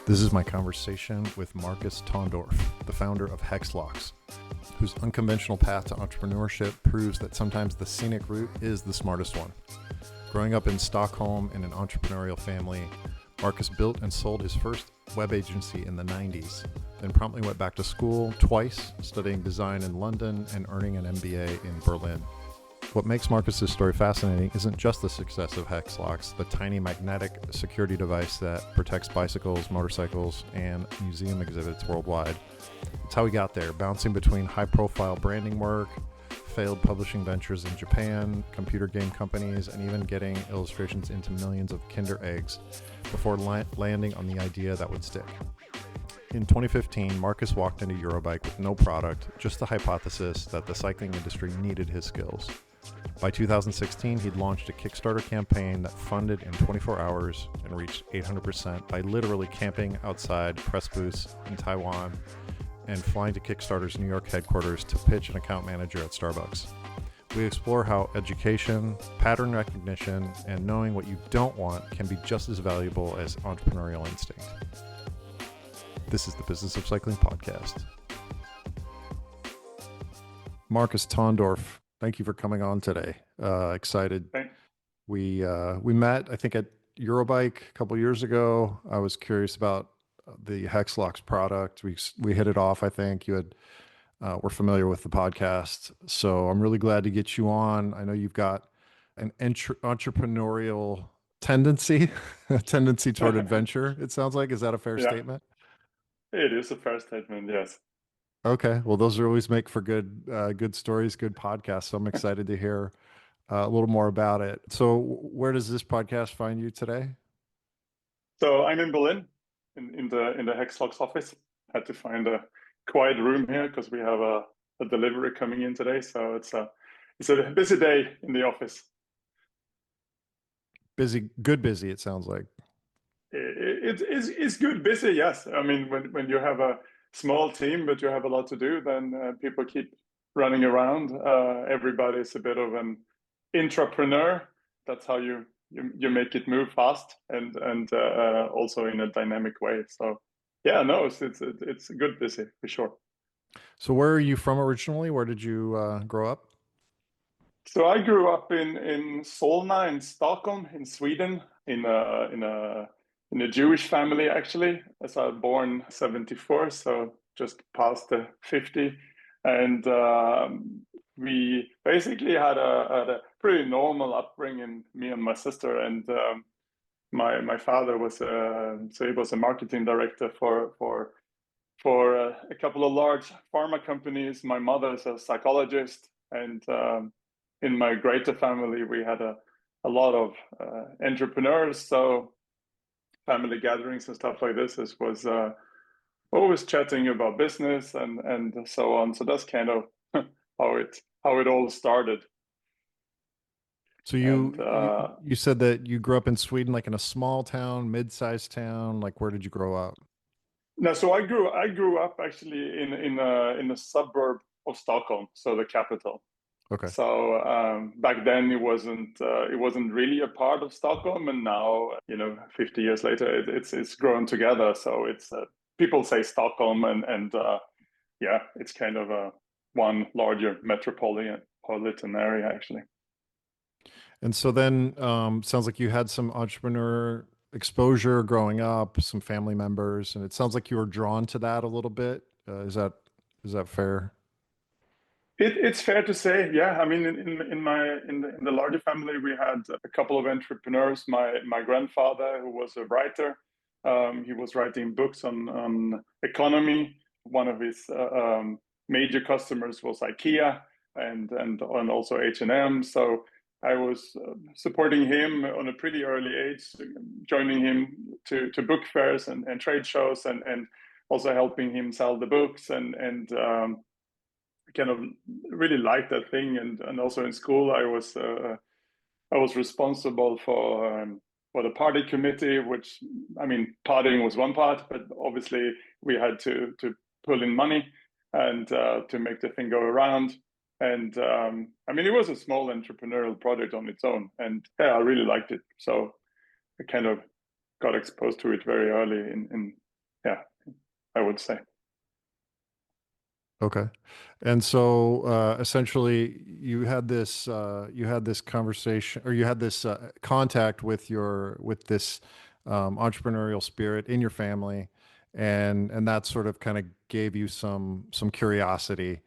This is my conversation with Marcus Tonndorf, the founder of HEXLOX, whose unconventional path to entrepreneurship proves that sometimes the scenic route is the smartest one. Growing up in Stockholm in an entrepreneurial family, Marcus built and sold his first web agency in the 90s, then promptly went back to school twice, studying design in London and earning an MBA in Berlin. What makes Marcus's story fascinating isn't just the success of HEXLOX, the tiny magnetic security device that protects bicycles, motorcycles, and museum exhibits worldwide. It's how he got there, bouncing between high-profile branding work, failed publishing ventures in Japan, computer game companies, and even getting illustrations into millions of Kinder eggs before landing on the idea that would stick. In 2015, Marcus walked into Eurobike with no product, just the hypothesis that the cycling industry needed his skills. By 2016, he'd launched a Kickstarter campaign that funded in 24 hours and reached 800% by literally camping outside press booths in Taiwan and flying to Kickstarter's New York headquarters to pitch an account manager at Starbucks. We explore how education, pattern recognition, and knowing what you don't want can be just as valuable as entrepreneurial instinct. This is the Business of Cycling podcast. Marcus Tonndorf, thank you for coming on today. Excited. Thanks. We met, I think, at Eurobike a couple years ago. I was curious about the HEXLOX product. We hit it off. I think you had were familiar with the podcast, so I'm really glad to get you on. I know you've got an entrepreneurial tendency, a tendency toward adventure. It sounds like. Is that a fair statement? It is a fair statement. Yes. Okay. Well, those always make for good stories, good podcasts. So I'm excited to hear a little more about it. So where does this podcast find you today? So I'm in Berlin in the HEXLOX office. Had to find a quiet room here because we have a delivery coming in today. So it's a busy day in the office. Busy, good busy, it sounds like. It's good busy, yes. I mean, when you have a small team, but you have a lot to do, then people keep running around. Everybody's a bit of an intrapreneur. That's how you make it move fast and also in a dynamic way. So yeah, no, it's a good busy for sure. So where are you from originally? Where did you grow up? So I grew up in Solna in Stockholm in Sweden in a Jewish family, actually, as I was born 74, so just past the 50. And we basically had a pretty normal upbringing, me and my sister. And my father was he was a marketing director for a couple of large pharma companies. My mother is a psychologist. And in my greater family, we had a lot of entrepreneurs. So family gatherings and stuff like this was always chatting about business and so on. So that's kind of how it all started. So you said that you grew up in Sweden, like in a small town, mid-sized town. Like, where did you grow up? No, so I grew up actually in a suburb of Stockholm, so the capital. Okay. So back then it wasn't really a part of Stockholm, and now 50 years later it's grown together. So it's people say Stockholm, and yeah, it's kind of a one larger metropolitan area actually. And so then sounds like you had some entrepreneur exposure growing up, some family members, and it sounds like you were drawn to that a little bit. Is that fair? It's fair to say, yeah. I mean, in the larger family, we had a couple of entrepreneurs. My grandfather, who was a writer, he was writing books on economy. One of his major customers was IKEA and also H&M. So I was supporting him on a pretty early age, joining him to book fairs and trade shows, and also helping him sell the books and kind of really liked that thing. And also in school, I was responsible for the party committee, which, I mean, partying was one part, but obviously we had to pull in money and to make the thing go around. And I mean, it was a small entrepreneurial project on its own, and yeah, I really liked it. So I kind of got exposed to it very early in Yeah, I would say. Okay. And so essentially you had this conversation, or you had this contact with this entrepreneurial spirit in your family, and that sort of kind of gave you some curiosity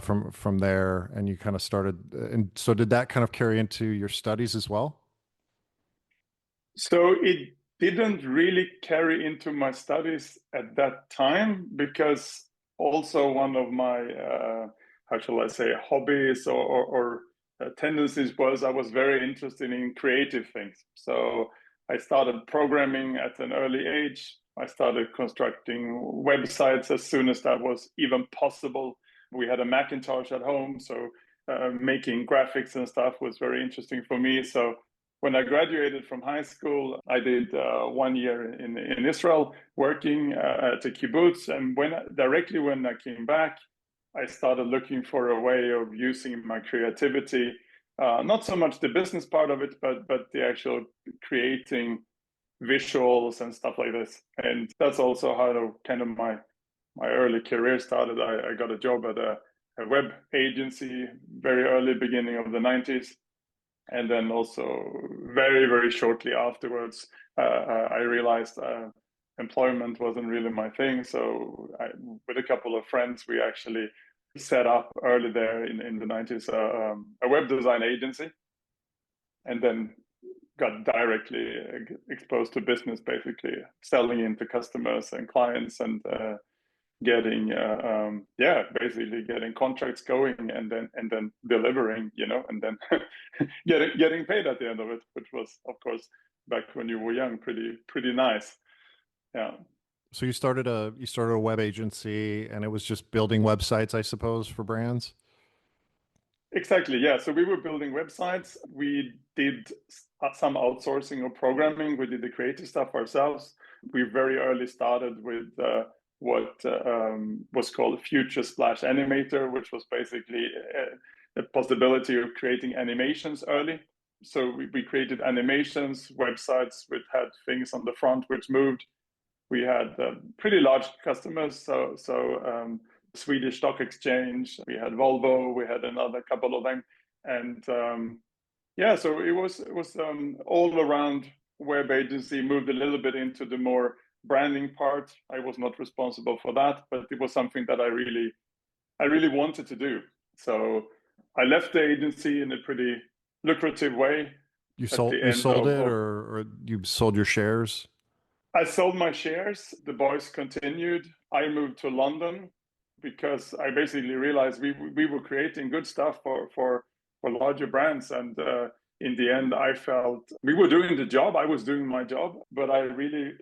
from there, and you kind of started. And so did that kind of carry into your studies as well? So it didn't really carry into my studies at that time because also one of my, how shall I say, hobbies or tendencies was I was very interested in creative things. So I started programming at an early age. I started constructing websites as soon as that was even possible. We had a Macintosh at home, so making graphics and stuff was very interesting for me. So when I graduated from high school, I did 1 year in Israel working at a kibbutz. And directly when I came back, I started looking for a way of using my creativity, not so much the business part of it, but the actual creating visuals and stuff like this. And that's also how kind of my early career started. I got a job at a web agency very early beginning of the 90s, and then also very, very shortly afterwards, I realized employment wasn't really my thing. So with a couple of friends, we actually set up early there in the 90s a web design agency, and then got directly exposed to business, basically selling into customers and clients, and getting basically getting contracts going, and then delivering, and then getting paid at the end of it, which was, of course, back when you were young, pretty nice. Yeah. So you started a web agency, and it was just building websites, I suppose, for brands. Exactly. Yeah. So we were building websites. We did some outsourcing of programming. We did the creative stuff ourselves. We very early started with what was called Future Splash Animator, which was basically a possibility of creating animations early. So we created animations, websites which had things on the front which moved. We had pretty large customers. So Swedish Stock Exchange, we had Volvo, we had another couple of them, and so it was all around web agency. Moved a little bit into the more branding part. I was not responsible for that, but it was something that I really wanted to do. So I left the agency in a pretty lucrative way at the You end sold it, of or you sold your shares? I sold my shares. The boys continued. I moved to London because I basically realized we were creating good stuff for larger brands, and in the end, I felt we were doing the job. I was doing my job, but I really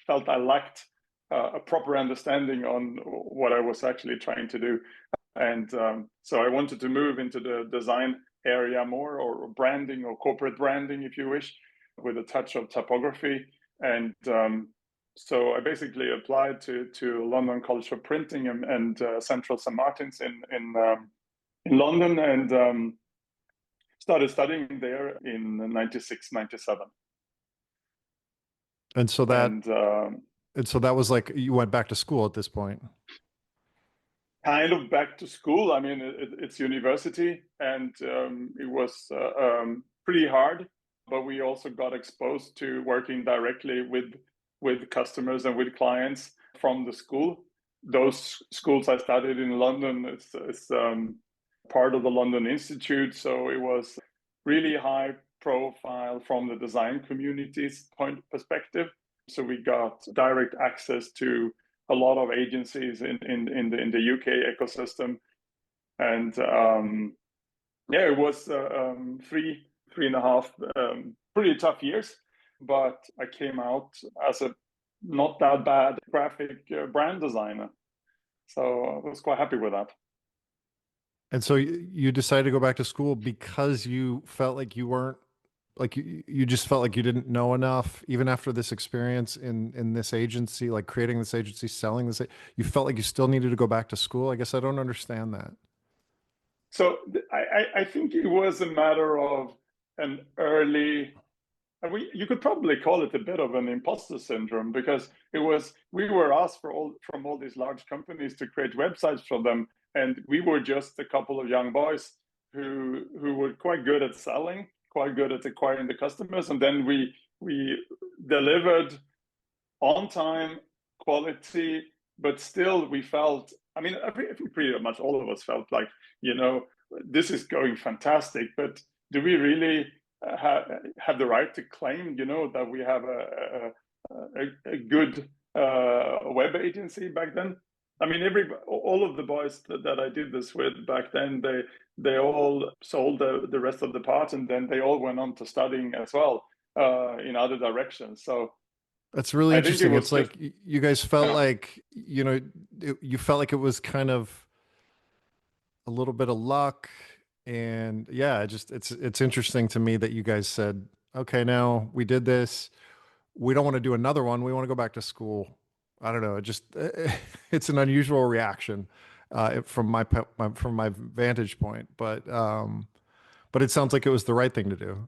felt I lacked a proper understanding on what I was actually trying to do, and so I wanted to move into the design area more, or branding, or corporate branding, if you wish, with a touch of typography. And so I basically applied to London College of Printing and Central St. Martin's in London, and started studying there in 96, 97. And so And that was like you went back to school at this point. kind of back to school. I mean, it's university, and it was pretty hard, but we also got exposed to working directly with customers and with clients from the school. Those schools I studied in London is part of the London Institute, so it was really high profile from the design community's perspective. So we got direct access to a lot of agencies in the UK ecosystem, and it was three and a half pretty tough years, but I came out as a not that bad graphic brand designer, so I was quite happy with that. And so you decided to go back to school because you felt like you weren't like you just felt like you didn't know enough, even after this experience in this agency, like creating this agency, selling this. You felt like you still needed to go back to school. I guess I don't understand that. So I think it was a matter of an early you could probably call it a bit of an imposter syndrome, because we were asked from all these large companies to create websites for them, and we were just a couple of young boys who were quite good at selling, quite good at acquiring the customers, and then we delivered on time, quality, but still we felt, I mean, I think pretty much all of us felt like, this is going fantastic, but do we really have the right to claim, that we have a good web agency back then? I mean, all of the boys that I did this with back then, they all sold the rest of the parts, and then they all went on to studying as well in other directions. So that's really interesting. It's like you guys felt like, you felt like it was kind of a little bit of luck. And yeah, it's interesting to me that you guys said, okay, now we did this. We don't want to do another one. We want to go back to school. I don't know. It's an unusual reaction from my vantage point, but it sounds like it was the right thing to do.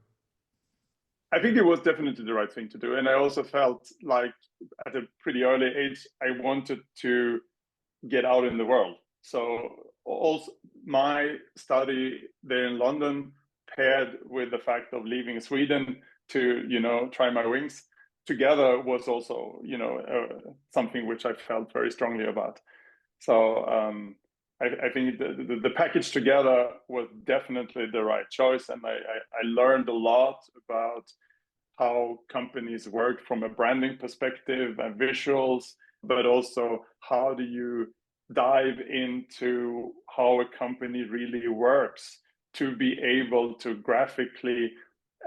I think it was definitely the right thing to do. And I also felt like at a pretty early age, I wanted to get out in the world. So also my study there in London, paired with the fact of leaving Sweden to, try my wings together, was also, something which I felt very strongly about. So I think the package together was definitely the right choice. And I learned a lot about how companies work from a branding perspective and visuals, but also how do you dive into how a company really works to be able to graphically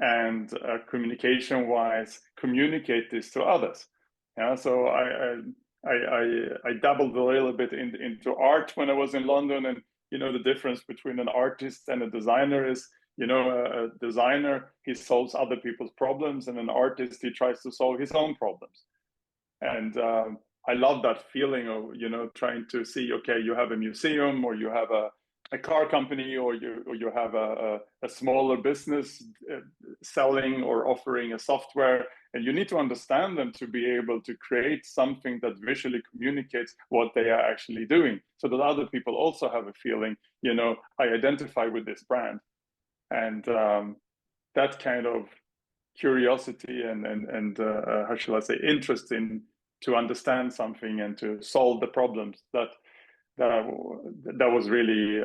and communication-wise communicate this to others. Yeah, so I dabbled a little bit into art when I was in London, and the difference between an artist and a designer is, a designer, he solves other people's problems, and an artist, he tries to solve his own problems. And I love that feeling of, trying to see, okay, you have a museum, or you have a car company, or you have a smaller business selling or offering a software, and you need to understand them to be able to create something that visually communicates what they are actually doing, so that other people also have a feeling, I identify with this brand. And that kind of curiosity and how shall I say, interest in to understand something and to solve the problems, that was really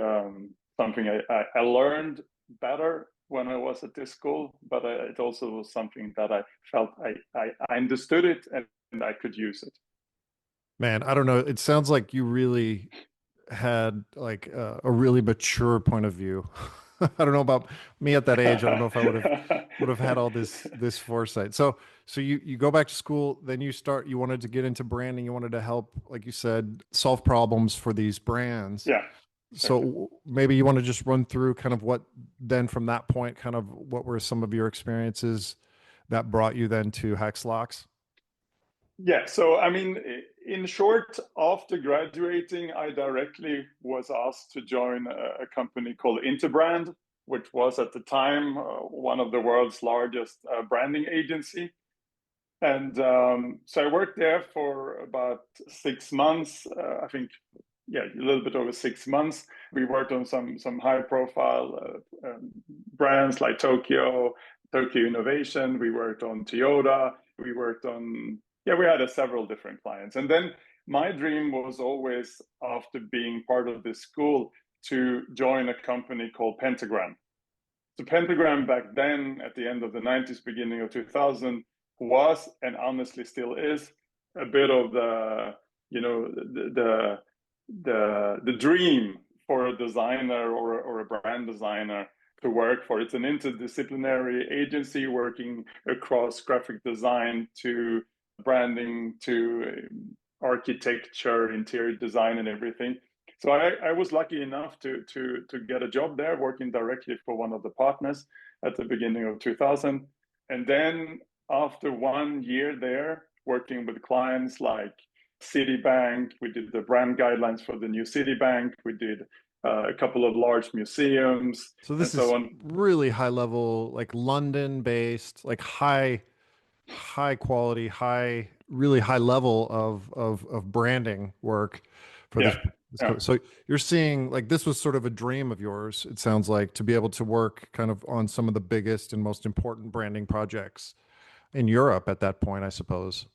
something I learned better when I was at this school, but it also was something that I felt I understood it and I could use it. Man, I don't know. It sounds like you really had like a really mature point of view. I don't know about me at that age. I don't know if I would have had all this foresight. So you go back to school, then you wanted to get into branding. You wanted to help, like you said, solve problems for these brands. Yeah. So maybe you want to just run through kind of what then from that point, kind of what were some of your experiences that brought you then to HEXLOX? Yeah, so I mean, in short, after graduating, I directly was asked to join a company called Interbrand, which was at the time one of the world's largest branding agency. And so I worked there for about 6 months, I think, yeah, a little bit over 6 months. We worked on some high-profile brands like Tokyo Innovation. We worked on Toyota. We worked on, yeah, we had several different clients. And then my dream was always, after being part of this school, to join a company called Pentagram. So Pentagram back then, at the end of the 90s, beginning of 2000, was, and honestly still is, a bit of the, the dream for a designer or a brand designer to work for. It's an interdisciplinary agency working across graphic design to branding to architecture, interior design, and everything. So I was lucky enough to get a job there, working directly for one of the partners at the beginning of 2000. And then after 1 year there, working with clients like Citibank, we did the brand guidelines for the new Citibank. We did a couple of large museums, So and this so is on. really high level, like London based, like high quality, really high level of branding work for Yeah, yeah. so you're seeing like this was sort of a dream of yours, it sounds like, to be able to work kind of on some of the biggest and most important branding projects in Europe at that point, I suppose.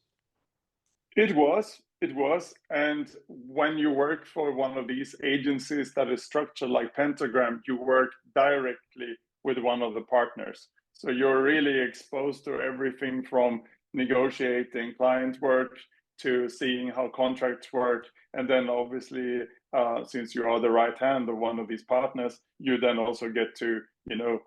It was. And when you work for one of these agencies that is structured like Pentagram, you work directly with one of the partners. So you're really exposed to everything from negotiating client work to seeing how contracts work. And then obviously, since you are the right hand of one of these partners, you then also get to,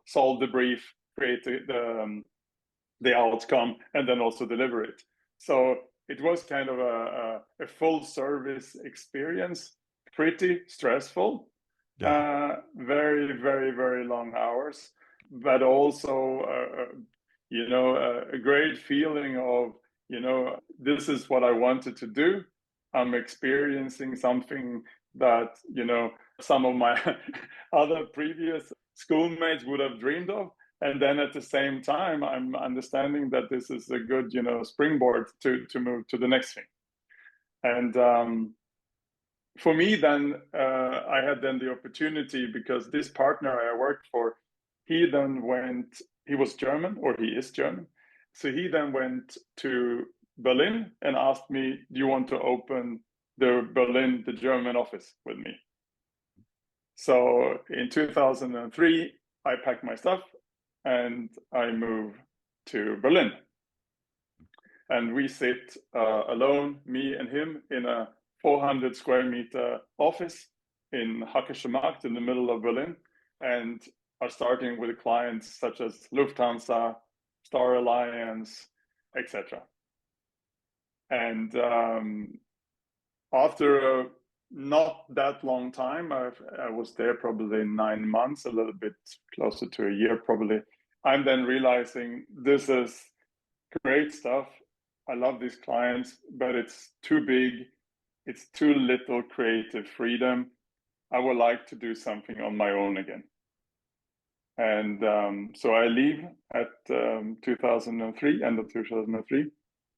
solve the brief, create the outcome, and then also deliver it. So it was kind of a full service experience, pretty stressful, Yeah. very, very, very long hours, but also, a great feeling of, this is what I wanted to do. I'm experiencing something that, some of my other previous schoolmates would have dreamed of. And then at the same time, I'm understanding that this is a good, springboard to move to the next thing. And for me, then I had then the opportunity, because this partner I worked for, he was German, or he is German. So he then went to Berlin and asked me, do you want to open the German office with me? So in 2003, I packed my stuff and I moved to Berlin. And we sit alone, me and him, in a 400 square meter office in Hackische Markt in the middle of Berlin, and are starting with clients such as Lufthansa, Star Alliance, etc. And after a not that long time, I was there probably 9 months, a little bit closer to a year probably. I'm then realizing this is great stuff. I love these clients, but it's too big. It's too little creative freedom. I would like to do something on my own again. And so I leave at 2003, end of 2003,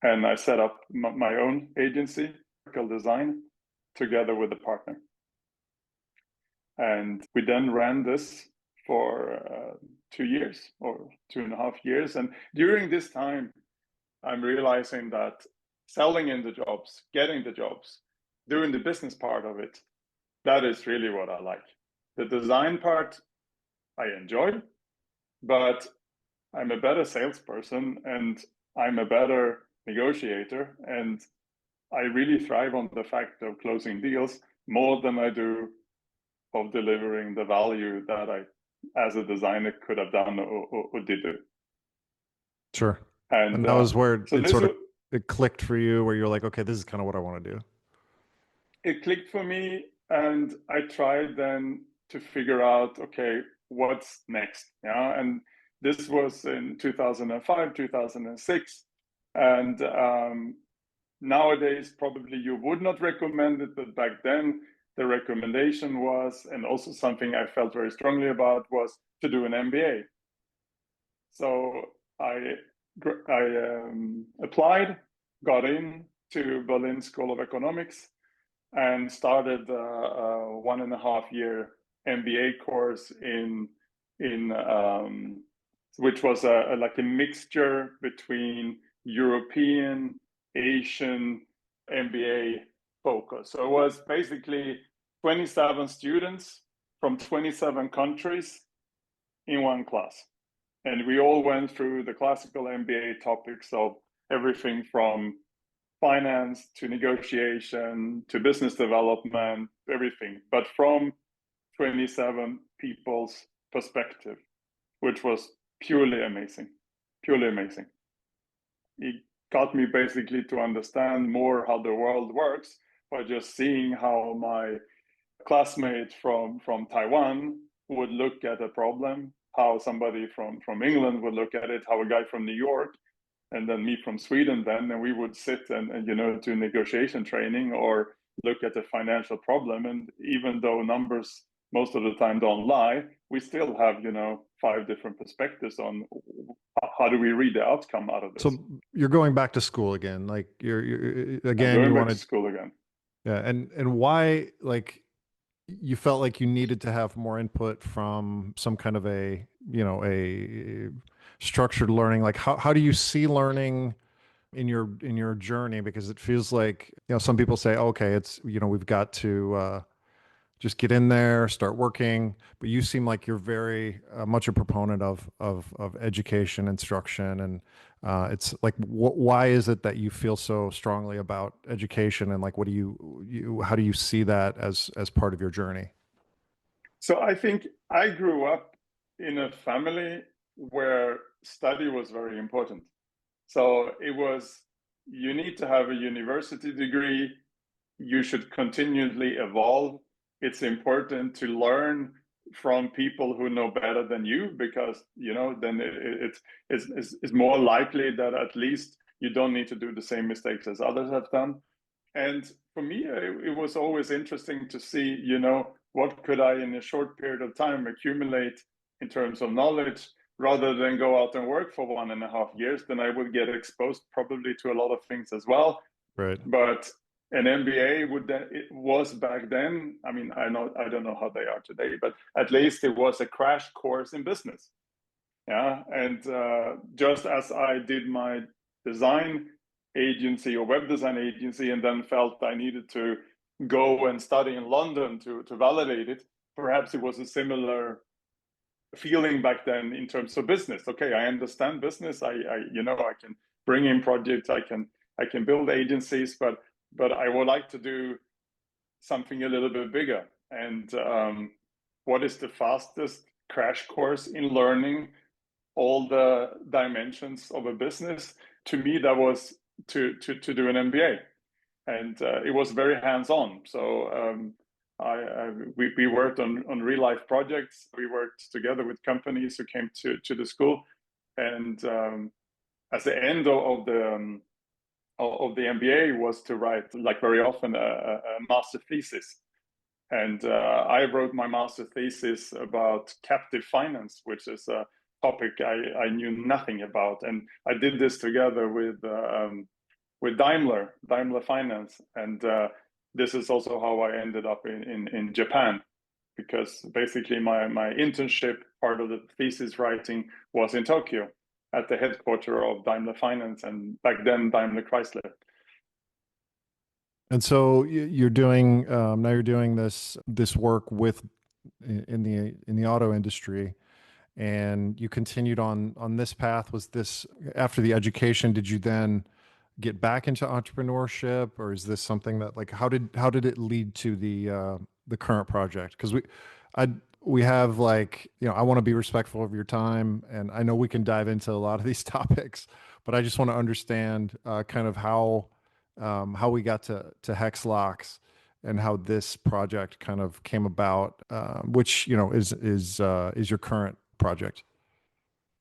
and I set up my own agency, design, together with a partner. And we then ran this for 2 years or 2.5 years. And during this time, I'm realizing that selling in the jobs, getting the jobs, doing the business part of it, that is really what I like. The design part, I enjoy, but I'm a better salesperson and I'm a better negotiator. And I really thrive on the fact of closing deals more than I do of delivering the value that I, as a designer, could have done or did do. Sure. And that was where so it sort of it clicked for you, where you're like, okay, this is kind of what I want to do. It clicked for me, and I tried then to figure out, okay, what's next? Yeah, and this was in 2005, 2006, and nowadays probably you would not recommend it, but back then the recommendation was, and also something I felt very strongly about, was to do an MBA. So I applied, got in to Berlin School of Economics, and started a 1.5 year MBA course in which was like a mixture between European, Asian MBA focus. So it was basically 27 students from 27 countries in one class. And we all went through the classical MBA topics of everything from finance to negotiation to business development, everything, but from 27 people's perspective, which was purely amazing. It got me basically to understand more how the world works by just seeing how my classmate from Taiwan would look at a problem, how somebody from England would look at it, how a guy from New York, and then me from Sweden then, and we would sit and do negotiation training or look at a financial problem. And even though numbers most of the time don't lie, we still have, 5 different perspectives on how do we read the outcome out of this. So you're going back to school again, like you're again, I'm you going back wanted to school again. Yeah, and why, like, you felt like you needed to have more input from some kind of a structured learning. Like, how do you see learning in your journey? Because it feels like, some people say, okay, it's, we've got to just get in there, start working. But you seem like you're very much a proponent of education, instruction, and it's like, why is it that you feel so strongly about education, and like, what do how do you see that as part of your journey? So I think I grew up in a family where study was very important. So it was, you need to have a university degree, you should continually evolve. It's important to learn from people who know better than you, because then it's more likely that at least you don't need to do the same mistakes as others have done. And for me, it was always interesting to see, what could I in a short period of time accumulate in terms of knowledge, rather than go out and work for 1.5 years. Then I would get exposed probably to a lot of things as well. Right. But an MBA it was back then. I mean, I don't know how they are today, but at least it was a crash course in business. Yeah, and just as I did my design agency or web design agency, and then felt I needed to go and study in London to validate it, perhaps it was a similar feeling back then in terms of business. Okay, I understand business. I can bring in projects. I can build agencies, but I would like to do something a little bit bigger. And what is the fastest crash course in learning all the dimensions of a business? To me, that was to do an MBA, and it was very hands-on. So we worked on real life projects. We worked together with companies who came to the school, and at the end of the MBA was to write, like very often, a master thesis. And I wrote my master thesis about captive finance, which is a topic I knew nothing about. And I did this together with Daimler Finance. And this is also how I ended up in Japan, because basically my internship, part of the thesis writing, was in Tokyo at the headquarters of Daimler Finance, and back then Daimler Chrysler. And so you're doing now you're doing this work in the auto industry, and you continued on this path. Was this after the education? Did you then get back into entrepreneurship, or is this something that, like, how did it lead to the current project? Because we have, like, I want to be respectful of your time, and I know we can dive into a lot of these topics, but I just want to understand kind of how we got to HEXLOX and how this project kind of came about, which is your current project.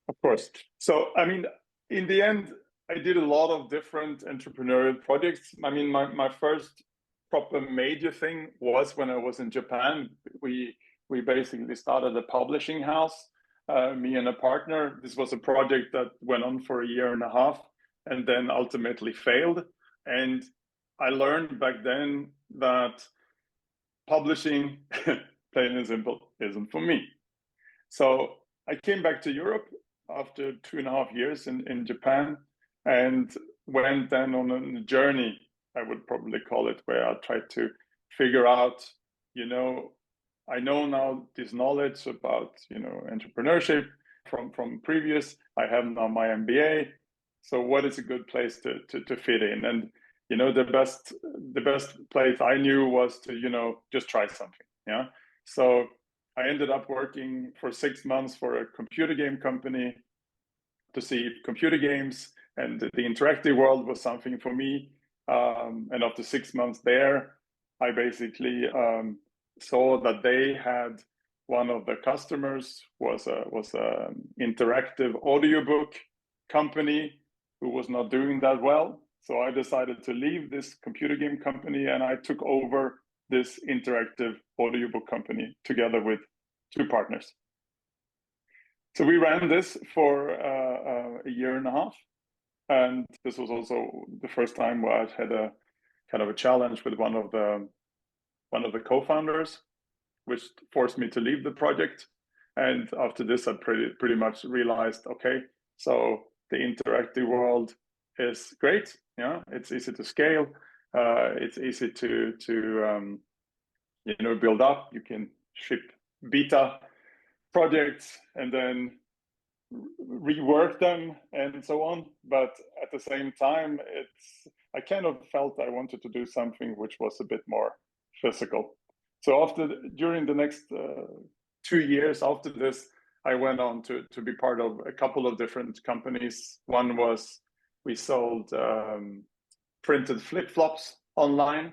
Of course. So I mean, in the end, I did a lot of different entrepreneurial projects. I mean, my first proper major thing was when I was in Japan. We basically started a publishing house, me and a partner. This was a project that went on for 1.5 years and then ultimately failed. And I learned back then that publishing, plain and simple, isn't for me. So I came back to Europe after 2.5 years in Japan, and went then on a journey, I would probably call it, where I tried to figure out, I know now this knowledge about, entrepreneurship from previous. I have now my MBA. So what is a good place to fit in? And the best place I knew was to just try something. Yeah. So I ended up working for 6 months for a computer game company to see if computer games and the interactive world was something for me. And after 6 months there, I basically saw that they had one of the customers was a interactive audiobook company who was not doing that well. So I decided to leave this computer game company, and I took over this interactive audiobook company together with two partners. So we ran this for a year and a half. And this was also the first time where I had a kind of a challenge with one of the co-founders, which forced me to leave the project. And after this, I pretty much realized, okay, so the interactive world is great. Yeah, it's easy to scale. It's easy to build up. You can ship beta projects and then rework them and so on. But at the same time, I kind of felt I wanted to do something which was a bit more physical. So during the next 2 years after this, I went on to be part of a couple of different companies. One was we sold printed flip-flops online.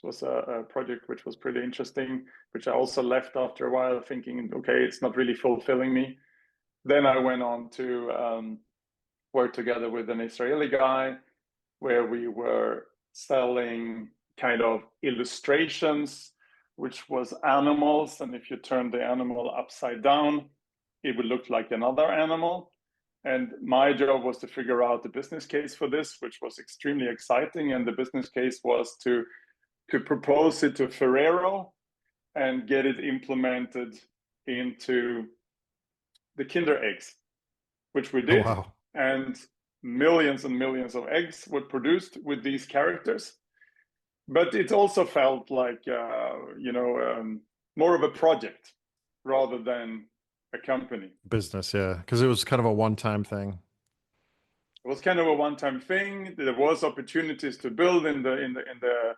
It was a project which was pretty interesting, which I also left after a while thinking, okay, it's not really fulfilling me. Then I went on to work together with an Israeli guy where we were selling kind of illustrations, which was animals. And if you turn the animal upside down, it would look like another animal. And my job was to figure out the business case for this, which was extremely exciting. And the business case was to propose it to Ferrero and get it implemented into the Kinder eggs, which we did. Oh, wow. And millions of eggs were produced with these characters. But it also felt like, more of a project rather than a company. Business, yeah, because it was kind of a one-time thing. It was kind of a one-time thing. There was opportunities to build in the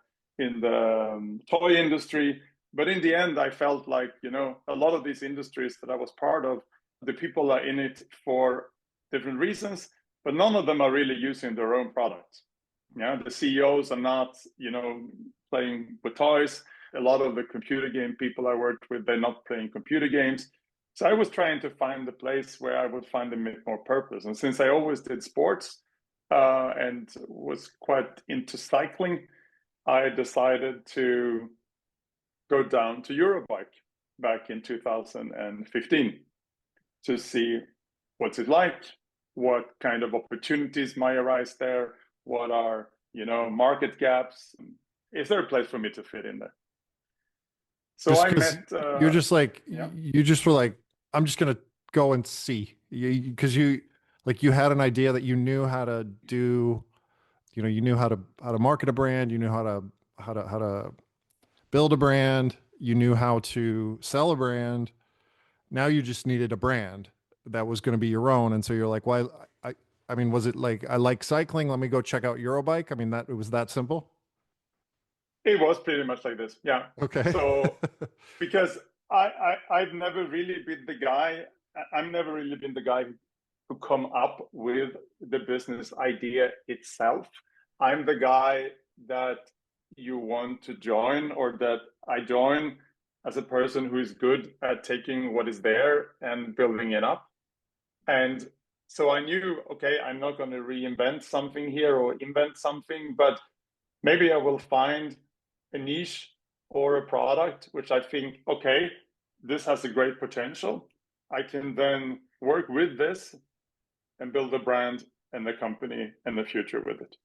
toy industry, but in the end, I felt like a lot of these industries that I was part of, the people are in it for different reasons, but none of them are really using their own products. Yeah, the CEOs are not playing with toys. A lot of the computer game people I worked with, they're not playing computer games. So I was trying to find the place where I would find a bit more purpose. And since I always did sports and was quite into cycling, I decided to go down to Eurobike back in 2015 to see what's it like, what kind of opportunities might arise there, what are market gaps, is there a place for me to fit in there? So just I met. You're just like yeah. you just were like, I'm just gonna go and see, because you had an idea that you knew how to do, you knew how to market a brand, you knew how to build a brand, you knew how to sell a brand. Now you just needed a brand that was going to be your own, and so you're like, well, I mean, was it like, I like cycling, let me go check out Eurobike? I mean, that it was that simple. It was pretty much like this. Yeah. Okay. So because I've never really been the guy. I've never really been the guy who come up with the business idea itself. I'm the guy that you want to join, or that I join as a person who is good at taking what is there and building it up. And so I knew, okay, I'm not going to reinvent something here or invent something, but maybe I will find a niche or a product which I think, okay, this has a great potential. I can then work with this and build a brand and the company and the future with it.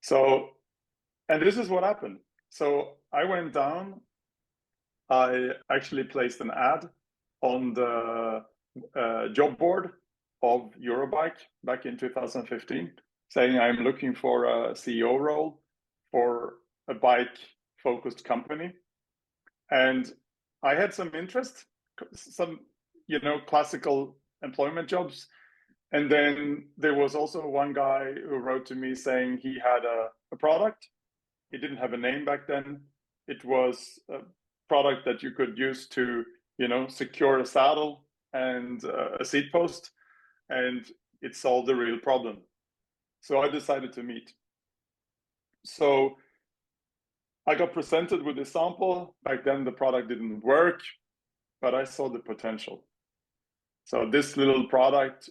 So, and this is what happened. So I went down, I actually placed an ad on the job board of Eurobike back in 2015, saying I'm looking for a CEO role for a bike-focused company. And I had some interest, some, classical employment jobs. And then there was also one guy who wrote to me saying he had a product. It didn't have a name back then. It was a product that you could use to, secure a saddle and a seat post, and it solved the real problem. So I decided to meet. So I got presented with a sample. Back then, the product didn't work, but I saw the potential. So this little product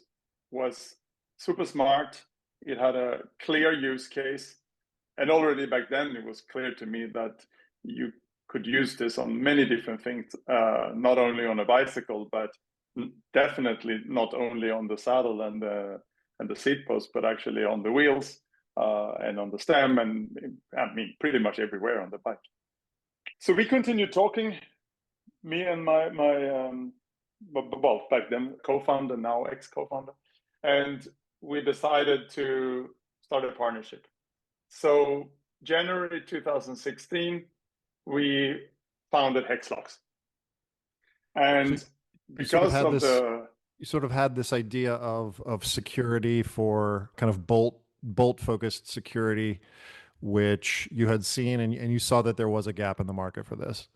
was super smart. It had a clear use case. And already back then, it was clear to me that you could use this on many different things, not only on a bicycle, but definitely not only on the saddle and the seat post, but actually on the wheels and on the stem, and I mean pretty much everywhere on the bike. So we continued talking, me and my well, back then co-founder, now ex-co-founder, and we decided to start a partnership. So January 2016, we founded HEXLOX. And So because of you sort of had this idea of security for kind of bolt focused security, which you had seen, and you saw that there was a gap in the market for this.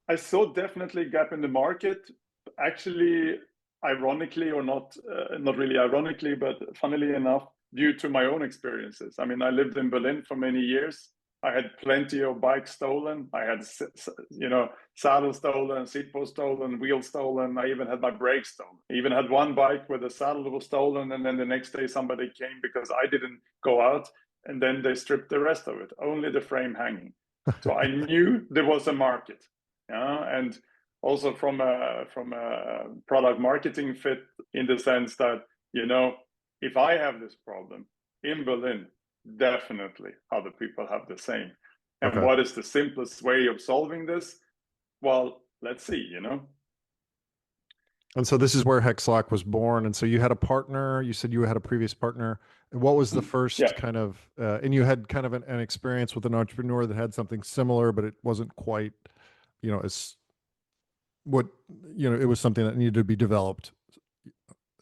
I saw definitely a gap in the market. Actually, ironically, or not really ironically, but funnily enough, due to my own experiences. I mean, I lived in Berlin for many years. I had plenty of bikes stolen. I had, saddle stolen, seat post stolen, wheel stolen. I even had my brakes stolen. I even had one bike where the saddle was stolen, and then the next day somebody came because I didn't go out, and then they stripped the rest of it, only the frame hanging. So I knew there was a market. And also from a product marketing fit, in the sense that, if I have this problem in Berlin, definitely other people have the same. And Okay. what is the simplest way of solving this? Well, let's see, And so this is where HEXLOX was born. And so you had a partner, you said you had a previous partner. And what was the first kind of, and you had kind of an experience with an entrepreneur that had something similar, but it wasn't quite, as what, it was something that needed to be developed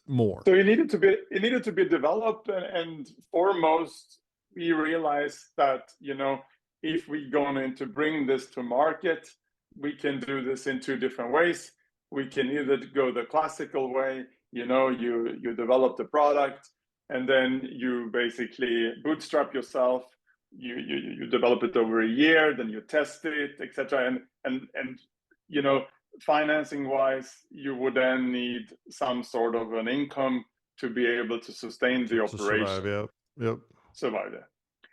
more. So it needed to be developed, and foremost, we realized that, if we're going to bring this to market, we can do this in two different ways. We can either go the classical way, you develop the product, and then you basically bootstrap yourself. You develop it over a year, then you test it, etc. And financing wise, you would then need some sort of an income to be able to sustain the operation. Survive it.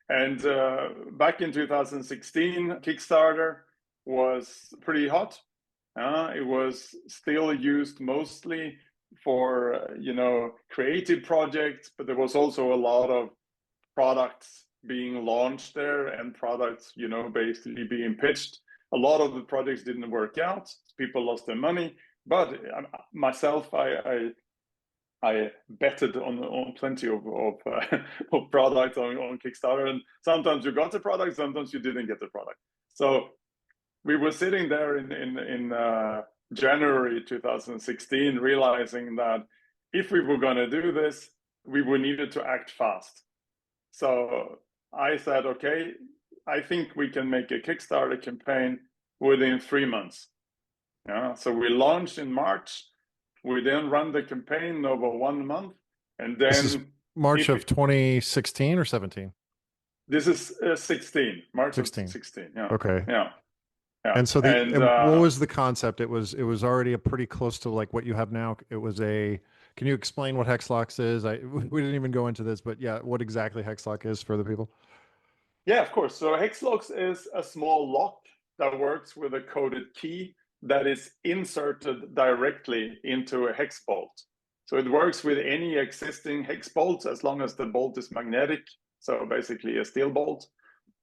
And back in 2016, Kickstarter was pretty hot. It was still used mostly for creative projects, but there was also a lot of products being launched there, and products basically being pitched. A lot of the projects didn't work out. People lost their money. But myself, I betted on plenty of products on Kickstarter, and sometimes you got the product, sometimes you didn't get the product. So we were sitting there in January 2016, realizing that if we were going to do this, we would needed to act fast. So I said, okay, I think we can make a Kickstarter campaign within 3 months. So we launched in March. We then run the campaign over 1 month, and then this is March of 2016 or 17. This is 16. March 16. Of 16. Yeah. Okay. Yeah. And so and what was the concept? It was already a pretty close to like what you have now. It was can you explain what HEXLOX is? We didn't even go into this, but yeah, what exactly HEXLOX is for the people? Yeah, of course. So HEXLOX is a small lock that works with a coded key that is inserted directly into a hex bolt. So it works with any existing hex bolts as long as the bolt is magnetic. So basically a steel bolt.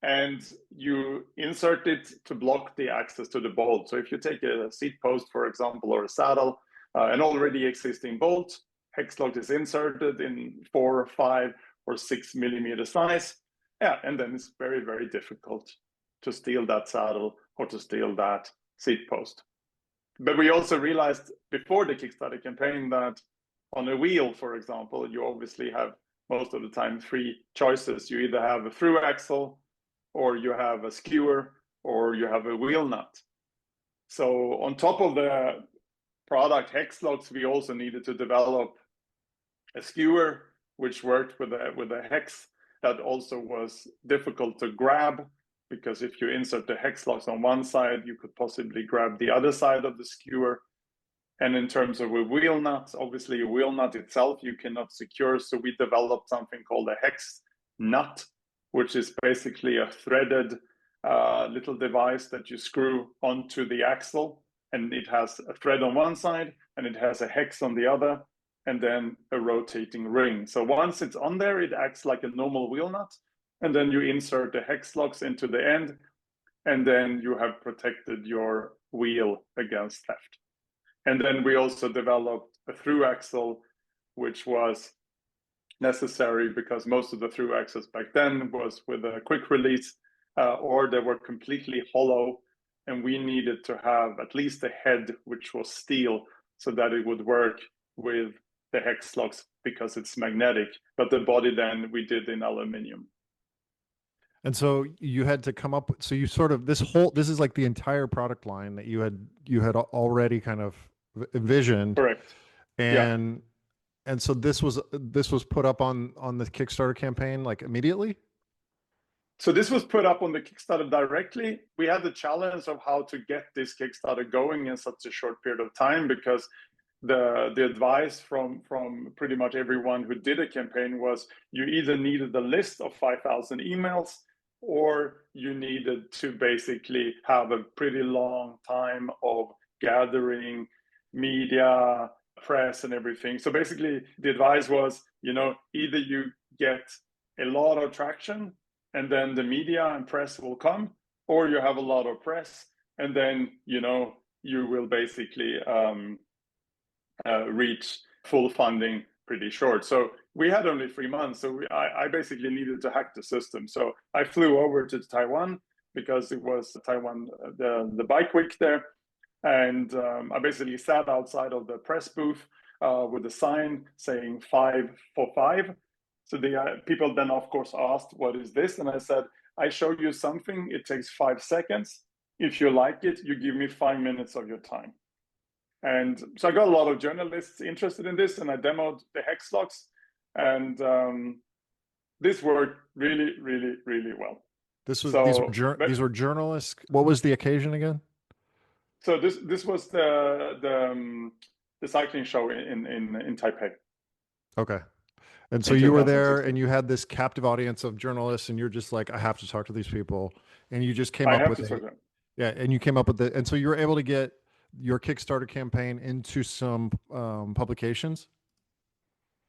And you insert it to block the access to the bolt. So if you take a seat post, for example, or a saddle, an already existing bolt, HEXLOX is inserted in 4, 5, or 6 millimeter size. Yeah, and then it's very, very difficult to steal that saddle or to steal that seat post. But we also realized before the Kickstarter campaign that on a wheel, for example, you obviously have most of the time 3 choices. You either have a through axle, or you have a skewer, or you have a wheel nut. So on top of the product HEXLOX, we also needed to develop a skewer, which worked with a hex that also was difficult to grab, because if you insert the HEXLOX on one side, you could possibly grab the other side of the skewer. And in terms of a wheel nut, obviously a wheel nut itself you cannot secure. So we developed something called a hex nut, which is basically a threaded little device that you screw onto the axle, and it has a thread on one side and it has a hex on the other, and then a rotating ring. So once it's on there, it acts like a normal wheel nut, and then you insert the HEXLOX into the end, and then you have protected your wheel against theft. And then we also developed a through axle, which was necessary because most of the through axles back then was with a quick release, or they were completely hollow, and we needed to have at least a head which was steel so that it would work with the HEXLOX because it's magnetic, but the body then we did in aluminum. And so you had to come up, so you sort of, this is like the entire product line that you had already kind of envisioned. Correct. And and so this was put up on the Kickstarter campaign like immediately? So this was put up on the Kickstarter directly. We had the challenge of how to get this Kickstarter going in such a short period of time, because the advice from pretty much everyone who did a campaign was you either needed a list of 5,000 emails, or you needed to basically have a pretty long time of gathering media, press, and everything. So basically the advice was, either you get a lot of traction and then the media and press will come, or you have a lot of press and then, you will basically reach full funding pretty short. So we had only 3 months. So I basically needed to hack the system. So I flew over to Taiwan because it was Taiwan, the bike week there. And I basically sat outside of the press booth with a sign saying 5 for 5. So the people then, of course, asked, what is this? And I said, I show you something. It takes 5 seconds. If you like it, you give me 5 minutes of your time. And so I got a lot of journalists interested in this, and I demoed the HEXLOX, and this worked really, really, really well. These were journalists. What was the occasion again? So this was the cycling show in Taipei. Okay. And so you were there and you had this captive audience of journalists, and you're just like, I have to talk to these people. And you just came up with it. Yeah. And you came up with it. And so you were able to get your Kickstarter campaign into some publications?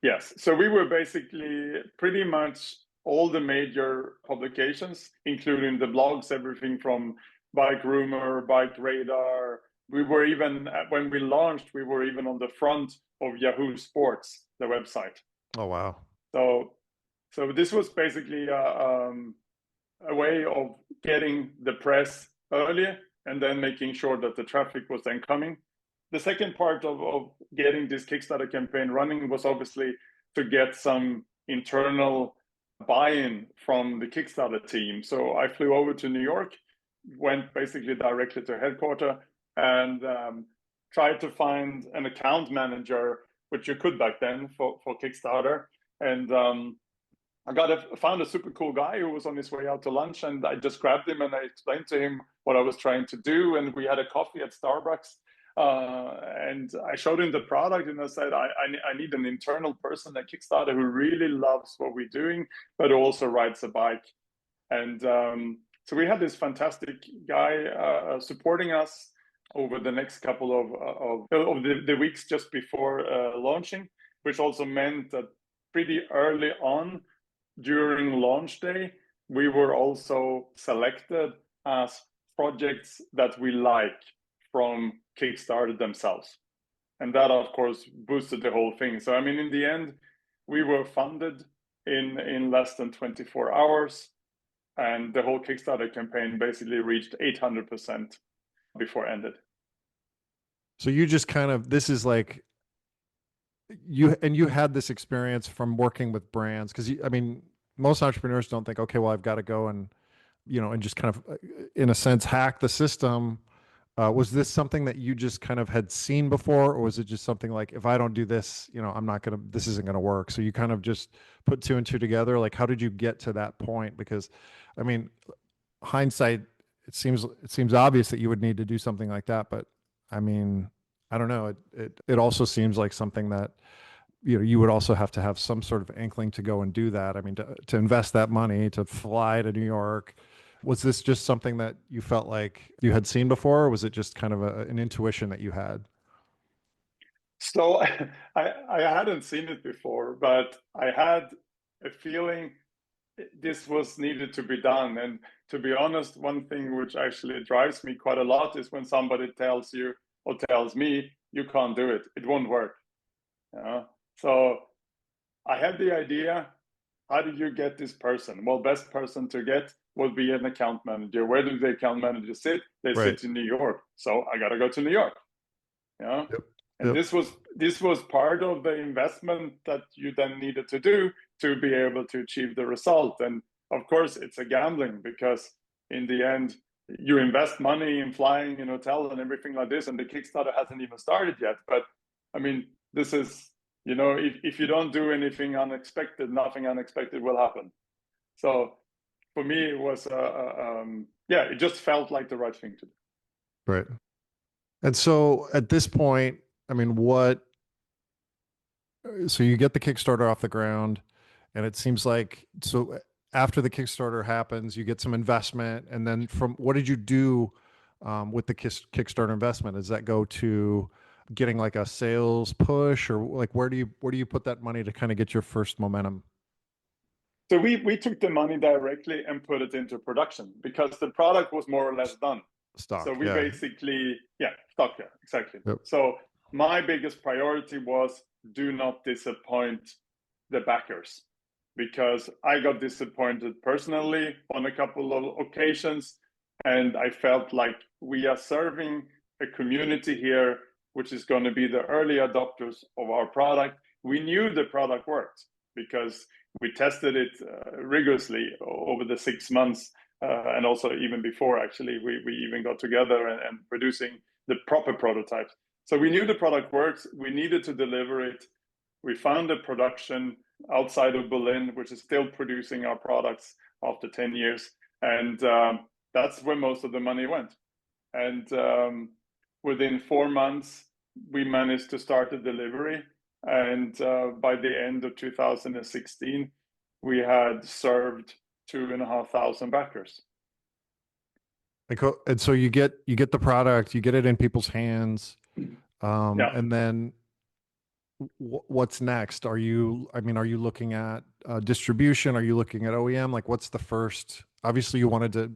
Yes. So we were basically pretty much all the major publications, including the blogs, everything from Bike Rumor, Bike Radar. We were even, when we launched, we were even on the front of Yahoo Sports, the website. Oh, wow. So this was basically a way of getting the press earlier and then making sure that the traffic was then coming. The second part of getting this Kickstarter campaign running was obviously to get some internal buy-in from the Kickstarter team. So I flew over to New York, went basically directly to headquarters, and tried to find an account manager, which you could back then for Kickstarter. And I found a super cool guy who was on his way out to lunch, and I just grabbed him and I explained to him what I was trying to do. And we had a coffee at Starbucks. And I showed him the product, and I said, I need an internal person at Kickstarter who really loves what we're doing, but also rides a bike. And so we had this fantastic guy supporting us over the next couple of the weeks just before launching, which also meant that pretty early on during launch day, we were also selected as projects that we like from Kickstarter themselves. And that, of course, boosted the whole thing. So, I mean, in the end, we were funded in less than 24 hours. And the whole Kickstarter campaign basically reached 800% before ended. So you just kind of, this is like, you had this experience from working with brands, because I mean, most entrepreneurs don't think, okay, well, I've got to go and, and just kind of, in a sense, hack the system. Was this something that you just kind of had seen before, or was it just something like, if I don't do this, this isn't going to work? So you kind of just put 2 and 2 together. Like, how did you get to that point? Because, I mean, hindsight, it seems obvious that you would need to do something like that, but I mean, I don't know. It also seems like something that, you would also have to have some sort of inkling to go and do that. I mean, to invest that money, to fly to New York, Was this just something that you felt like you had seen before, or was it just kind of an intuition that you had? So I hadn't seen it before, but I had a feeling this was needed to be done. And to be honest, one thing which actually drives me quite a lot is when somebody tells you or tells me you can't do it, it won't work. So I had the idea. How did you get this person? Well, best person to get would be an account manager. Where do the account managers sit? They Right. sit in New York. So I got to go to New York. Yeah. Yep. And Yep. this was part of the investment that you then needed to do to be able to achieve the result. And of course, it's a gambling, because in the end, you invest money in flying in hotel and everything like this, and the Kickstarter hasn't even started yet. But I mean, this is, if you don't do anything unexpected, nothing unexpected will happen. So for me, it was, it just felt like the right thing to do. Right. And so at this point, I mean, so you get the Kickstarter off the ground, and it seems like, so after the Kickstarter happens, you get some investment. And then from what did you do with the Kickstarter investment? Does that go to getting like a sales push, or like where do you put that money to kind of get your first momentum? So we took the money directly and put it into production, because the product was more or less done. So Stock. we Yeah. basically, stock, yeah, exactly. Yep. So my biggest priority was, do not disappoint the backers, because I got disappointed personally on a couple of occasions. And I felt like we are serving a community here, which is going to be the early adopters of our product. We knew the product worked because we tested it rigorously over the 6 months, and also even before, actually, we even got together and producing the proper prototypes. So we knew the product works. We needed to deliver it. We found a production outside of Berlin, which is still producing our products after 10 years. And that's where most of the money went. And within 4 months, we managed to start the delivery. And by the end of 2016, we had served 2,500 backers. And so you get the product, you get it in people's hands, Yeah. and then what's next? Are you looking at distribution? Are you looking at OEM? Like, what's the first? Obviously, you wanted to,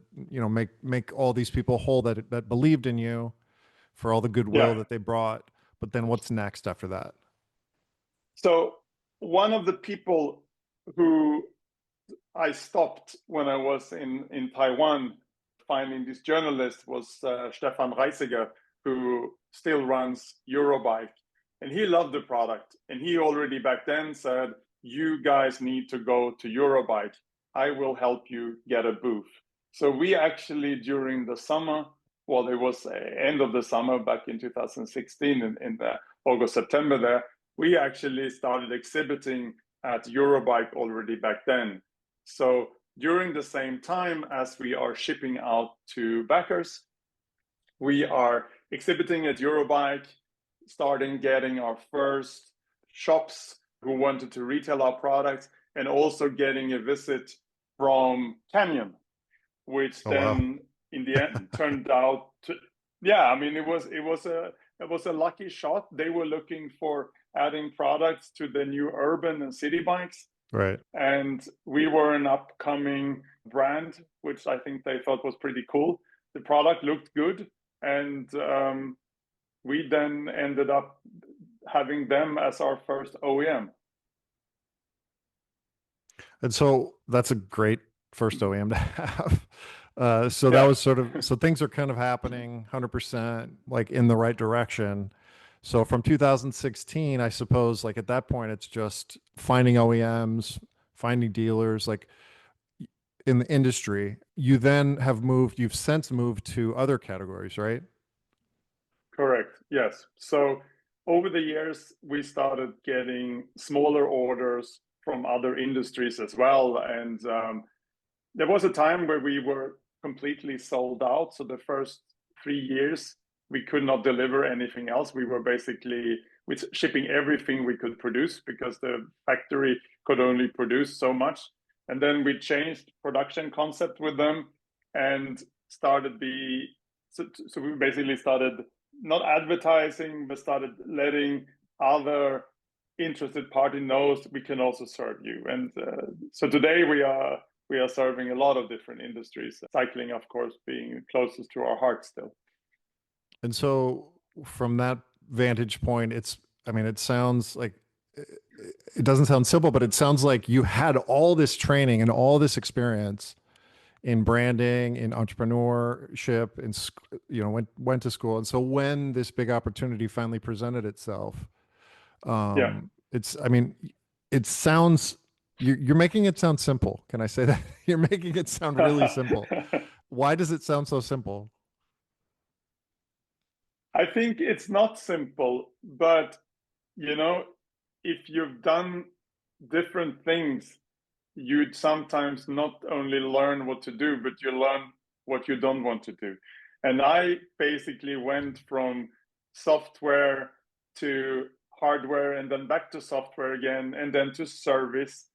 make all these people whole that believed in you for all the goodwill Yeah. that they brought. But then what's next after that? So one of the people who I stopped when I was in Taiwan finding this journalist was Stefan Reisiger, who still runs Eurobike. And he loved the product. And he already back then said, you guys need to go to Eurobike. I will help you get a booth. So we actually, during the summer, well, it was end of the summer back in 2016, in the August, September there, we actually started exhibiting at Eurobike already back then. So during the same time as we are shipping out to backers, we are exhibiting at Eurobike, starting getting our first shops who wanted to retail our products, and also getting a visit from Canyon, which Oh, wow. then in the end turned out to, it was a lucky shot. They were looking for adding products to the new urban and city bikes. Right. And we were an upcoming brand, which I think they thought was pretty cool. The product looked good. And we then ended up having them as our first OEM. And so that's a great first OEM to have. So that Yeah. was so things are kind of happening 100% like in the right direction. So from 2016, I suppose, like at that point, it's just finding OEMs, finding dealers, like in the industry. You've since moved to other categories, right? Correct. Yes. So over the years, we started getting smaller orders from other industries as well. And there was a time where we were completely sold out. So the first 3 years, we could not deliver anything else. We were basically with shipping everything we could produce, because the factory could only produce so much. And then we changed production concept with them. and started so we basically started not advertising, but started letting other interested party knows we can also serve you. And so today we are serving a lot of different industries, cycling, of course, being closest to our heart still. And so from that vantage point, it sounds like, it doesn't sound simple, but it sounds like you had all this training and all this experience in branding, in entrepreneurship, and went to school. And so when this big opportunity finally presented itself, Yeah. it sounds, you're making it sound simple. Can I say that? You're making it sound really simple. Why does it sound so simple? I think it's not simple, but if you've done different things, you'd sometimes not only learn what to do, but you learn what you don't want to do. And I basically went from software to hardware, and then back to software again, and then to service,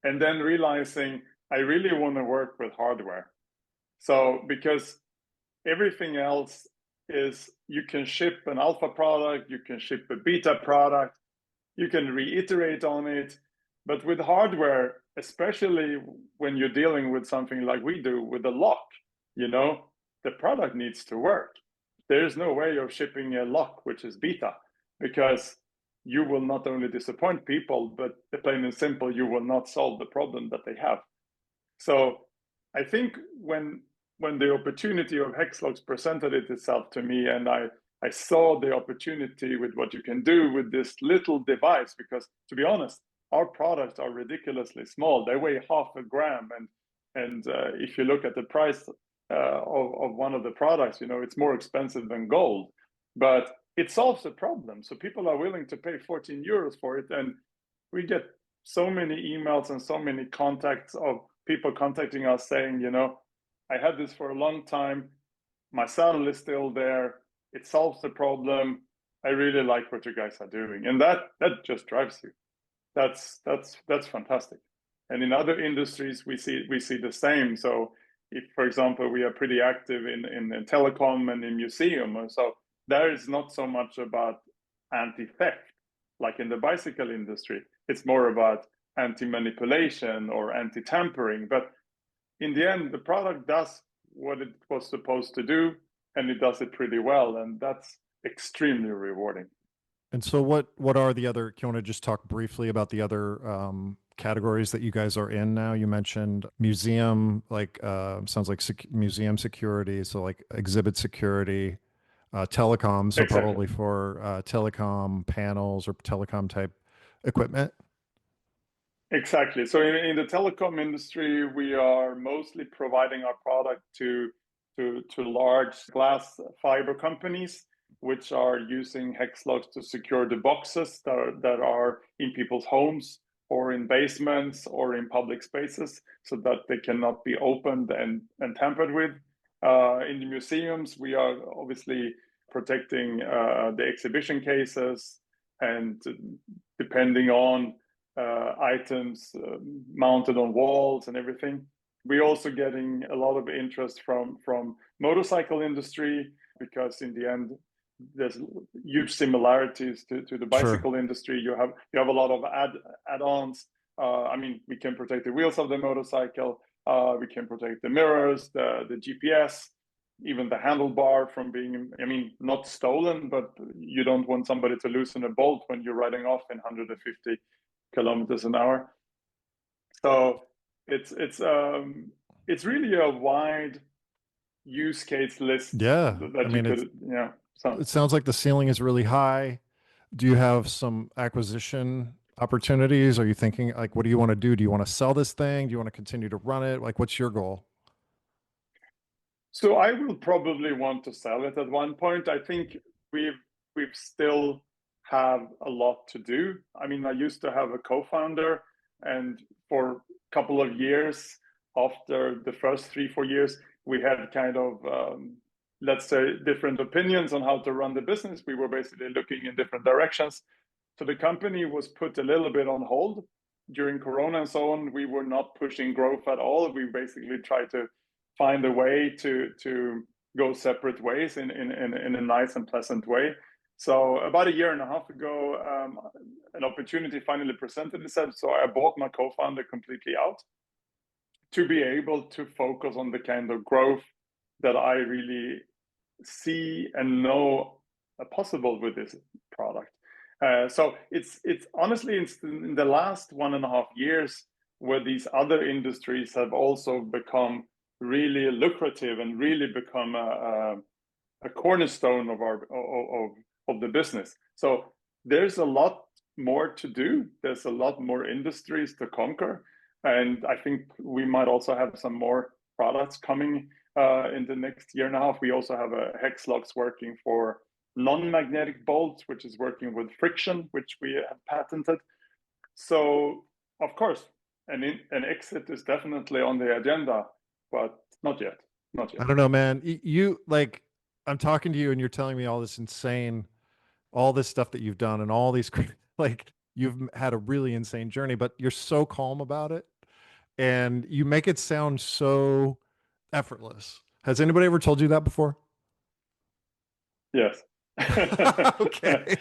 and then realizing I really want to work with hardware. So because everything else is, you can ship an alpha product, you can ship a beta product, you can reiterate on it. But with hardware, especially when you're dealing with something like we do with a lock, the product needs to work. There's no way of shipping a lock which is beta, because you will not only disappoint people, but plain and simple, you will not solve the problem that they have. So I think when the opportunity of HEXLOX presented itself to me, and I saw the opportunity with what you can do with this little device, because to be honest, our products are ridiculously small. They weigh 0.5 gram, and if you look at the price of one of the products, it's more expensive than gold, but it solves the problem. So people are willing to pay 14 euros for it, and we get so many emails and so many contacts of people contacting us saying, I had this for a long time. My saddle is still there. It solves the problem. I really like what you guys are doing, and that just drives you. That's fantastic. And in other industries, we see the same. So, if, for example, we are pretty active in telecom and in museum, so there is not so much about anti-theft like in the bicycle industry. It's more about anti-manipulation or anti-tampering. But in the end, the product does what it was supposed to do, and it does it pretty well, and that's extremely rewarding. And so what are the other, can you want to just talk briefly about the other categories that you guys are in now? You mentioned museum, like sounds like museum security, so like exhibit security, telecom, so Exactly. probably for telecom panels or telecom type equipment. Exactly. So in the telecom industry, we are mostly providing our product to large glass fiber companies, which are using HEXLOX to secure the boxes that are in people's homes or in basements or in public spaces, so that they cannot be opened and tampered with. In the museums, we are obviously protecting the exhibition cases, and depending on items mounted on walls and everything. We're also getting a lot of interest from motorcycle industry, because in the end, there's huge similarities to the bicycle Sure. industry. You have a lot of add-ons. We can protect the wheels of the motorcycle. We can protect the mirrors, the GPS, even the handlebar from being, not stolen, but you don't want somebody to loosen a bolt when you're riding off in 150 kilometers an hour. So it's really a wide use case list. Yeah. That you could, So it sounds like the ceiling is really high. Do you have some acquisition opportunities? Are you thinking, like, what do you want to do? Do you want to sell this thing? Do you want to continue to run it? Like, what's your goal? So I will probably want to sell it at one point. I think we've still have a lot to do. I used to have a co-founder, and for a couple of years, after the first 3-4 years, we had kind of let's say different opinions on how to run the business. We were basically looking in different directions. So the company was put a little bit on hold during Corona and so on. We were not pushing growth at all. We basically tried to find a way to go separate ways in a nice and pleasant way. So about a year and a half ago, an opportunity finally presented itself. So I bought my co-founder completely out to be able to focus on the kind of growth that I really see and know possible with this product. So it's honestly in the last 1.5 years where these other industries have also become really lucrative and really become a cornerstone of our of the business. So there's a lot more to do. There's a lot more industries to conquer, and I think we might also have some more products coming in the next year and a half. We also have a HEXLOX working for non-magnetic bolts, which is working with friction, which we have patented. So of course, an exit is definitely on the agenda, but not yet. Not yet. I don't know, man. You like, I'm talking to you and you're telling me all this all this stuff that you've done and all these, like, you've had a really insane journey, but you're so calm about it and you make it sound so effortless. Has anybody ever told you that before? Yes. Okay.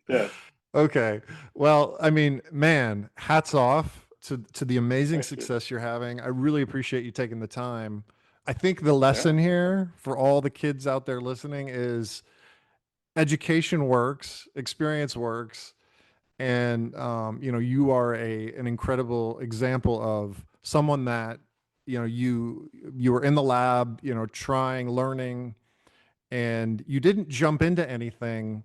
Yes. Okay. Well, I mean, man, hats off to the amazing Thank you. success you're having. I really appreciate you taking the time. I think the lesson here for all the kids out there listening is education works, experience works. And, you know, you are an incredible example of someone that, you know, you were in the lab, you know, trying, learning, and you didn't jump into anything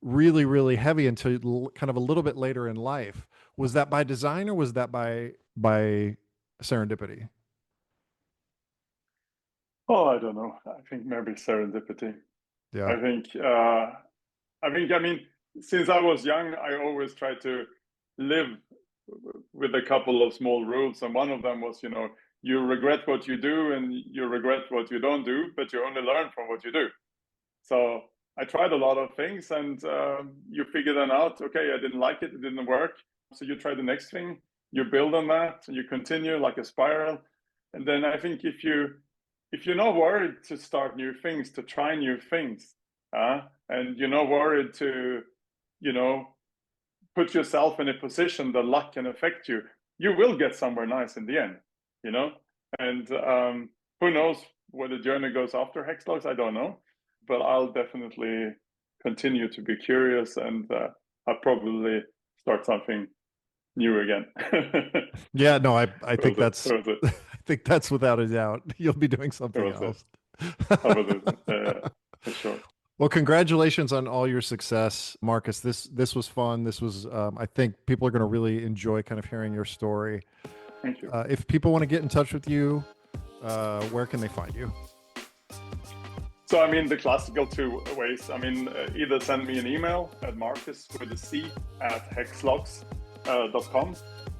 really, really heavy until kind of a little bit later in life. Was that by design or was that by serendipity? Oh, I don't know. I think maybe serendipity. Yeah. I mean, since I was young, I always tried to live with a couple of small rules. And one of them was, you know, you regret what you do and you regret what you don't do, but you only learn from what you do. So I tried a lot of things and you figure them out. Okay, I didn't like it. It didn't work. So you try the next thing, you build on that, you continue like a spiral. And then I think if you're not worried to start new things, to try new things, and you're not worried to, you know, put yourself in a position that luck can affect you, you will get somewhere nice in the end, you know? And who knows where the journey goes after HEXLOX, I don't know. But I'll definitely continue to be curious and I'll probably start something new again. Yeah, no, I think that's I think that's without a doubt. You'll be doing something else. For sure. Well, congratulations on all your success, Marcus. This was fun. This was I think people are going to really enjoy kind of hearing your story. Thank you. If people want to get in touch with you, where can they find you? So, I mean, the classical two ways. I mean, either send me an email at Marcus with a C at hexlox.com,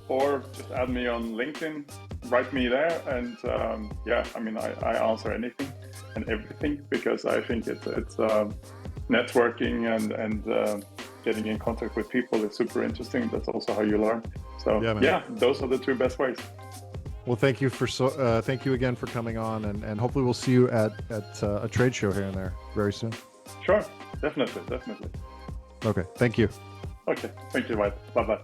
or just add me on LinkedIn, write me there. And yeah, I mean, I answer anything and everything because I think it's networking and getting in contact with people is super interesting. That's also how you learn. So yeah, those are the two best ways. Well, thank you thank you again for coming on, and hopefully we'll see you at a trade show here and there very soon. Sure, definitely. Okay, thank you. Okay, thank you, White. Bye-bye.